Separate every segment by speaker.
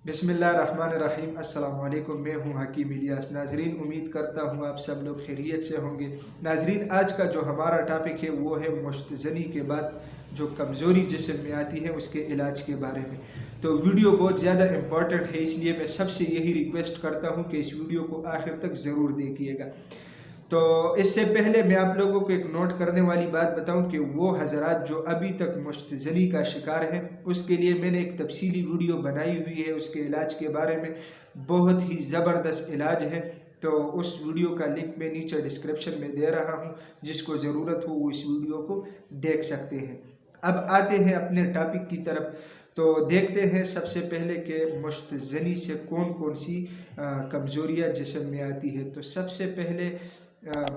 Speaker 1: बिस्मिल्लाहिर्रहमानिर्रहीम। अस्सलाम वालेकुम। मैं हूं हकीम इलियास। नाजरीन, उम्मीद करता हूं आप सब लोग खैरियत से होंगे। नाजरीन, आज का जो हमारा टॉपिक है वो है मुश्तज़नी के बाद जो कमज़ोरी जिस्म में आती है उसके इलाज के बारे में। तो वीडियो बहुत ज़्यादा इम्पॉर्टेंट है, इसलिए मैं सबसे यही रिक्वेस्ट करता हूँ कि इस वीडियो को आखिर तक ज़रूर देखिएगा। तो इससे पहले मैं आप लोगों को एक नोट करने वाली बात बताऊं कि वो हजरात जो अभी तक मुश्तज़नी का शिकार हैं उसके लिए मैंने एक तफसीली वीडियो बनाई हुई है। उसके इलाज के बारे में बहुत ही ज़बरदस्त इलाज है। तो उस वीडियो का लिंक मैं नीचे डिस्क्रिप्शन में दे रहा हूं, जिसको ज़रूरत हो वो इस वीडियो को देख सकते हैं। अब आते हैं अपने टॉपिक की तरफ। तो देखते हैं सबसे पहले कि मुश्तज़नी से कौन कौन सी कमज़ोरियाँ जिस्म में आती है। तो सबसे पहले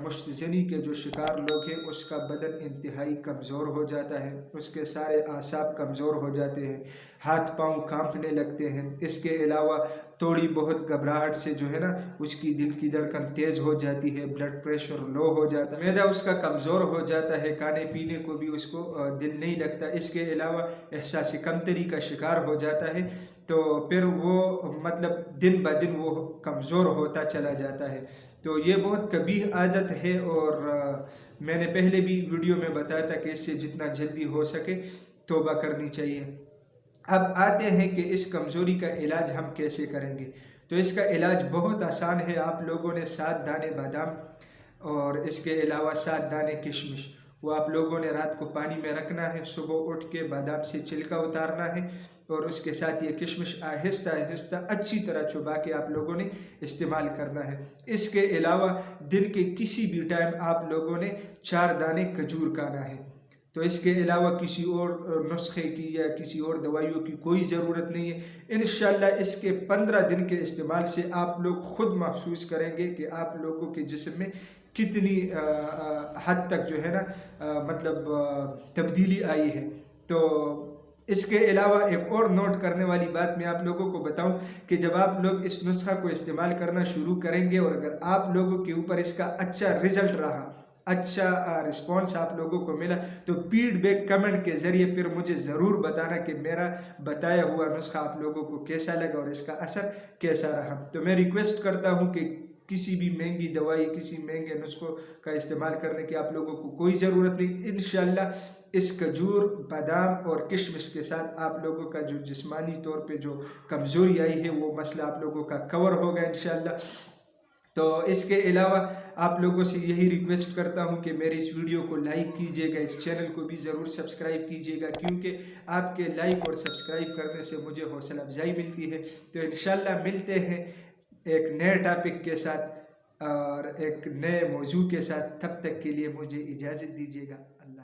Speaker 1: मुश्तज़नी के जो शिकार लोग हैं उसका बदन इंतहाई कमज़ोर हो जाता है, उसके सारे आसाब कमज़ोर हो जाते हैं, हाथ पाँव कांपने लगते हैं। इसके अलावा थोड़ी बहुत घबराहट से जो है ना उसकी दिल की धड़कन तेज़ हो जाती है, ब्लड प्रेशर लो हो जाता है, मैदा उसका कमज़ोर हो जाता है, खाने पीने को भी उसको दिल नहीं लगता। इसके अलावा एहसास कमतरी का शिकार हो जाता है। तो फिर वो मतलब दिन ब दिन वो कमज़ोर होता चला जाता है। तो ये बहुत कबीह आदत है और मैंने पहले भी वीडियो में बताया था कि इससे जितना जल्दी हो सके तौबा करनी चाहिए। अब आते हैं कि इस कमज़ोरी का इलाज हम कैसे करेंगे। तो इसका इलाज बहुत आसान है। आप लोगों ने 7 दाने बादाम और इसके अलावा 7 दाने किशमिश वो आप लोगों ने रात को पानी में रखना है। सुबह उठ के बादाम से छिलका उतारना है और उसके साथ ये किशमिश आहिस्ता आहिस्ता अच्छी तरह चुबा के आप लोगों ने इस्तेमाल करना है। इसके अलावा दिन के किसी भी टाइम आप लोगों ने 4 दाने खजूर खाना है। तो इसके अलावा किसी और नुस्खे की या किसी और दवाइयों की कोई ज़रूरत नहीं है। इंशाल्लाह इसके 15 दिन के इस्तेमाल से आप लोग ख़ुद महसूस करेंगे कि आप लोगों के जिस्म में कितनी हद तक जो है ना मतलब तब्दीली आई है। तो इसके अलावा एक और नोट करने वाली बात मैं आप लोगों को बताऊं कि जब आप लोग इस नुस्खा को इस्तेमाल करना शुरू करेंगे और अगर आप लोगों के ऊपर इसका अच्छा रिजल्ट रहा, अच्छा रिस्पांस आप लोगों को मिला, तो फीडबैक कमेंट के ज़रिए फिर मुझे ज़रूर बताना कि मेरा बताया हुआ नुस्खा आप लोगों को कैसा लगा और इसका असर कैसा रहा। तो मैं रिक्वेस्ट करता हूं कि किसी भी महंगी दवाई, किसी महंगे नुस्खों का इस्तेमाल करने की आप लोगों को कोई ज़रूरत नहीं। इंशाल्लाह इस खजूर, बादाम और किशमिश के साथ आप लोगों का जो जिस्मानी तौर पे जो कमज़ोरी आई है वो मसला आप लोगों का कवर होगा इंशाल्लाह। तो इसके अलावा आप लोगों से यही रिक्वेस्ट करता हूं कि मेरे इस वीडियो को लाइक कीजिएगा, इस चैनल को भी ज़रूर सब्सक्राइब कीजिएगा, क्योंकि आपके लाइक और सब्सक्राइब करने से मुझे हौसला अफजाई मिलती है। तो इंशाल्लाह मिलते हैं एक नए टॉपिक के साथ और एक नए मौजू के साथ। तब तक के लिए मुझे इजाज़त दीजिएगा। अल्लाह।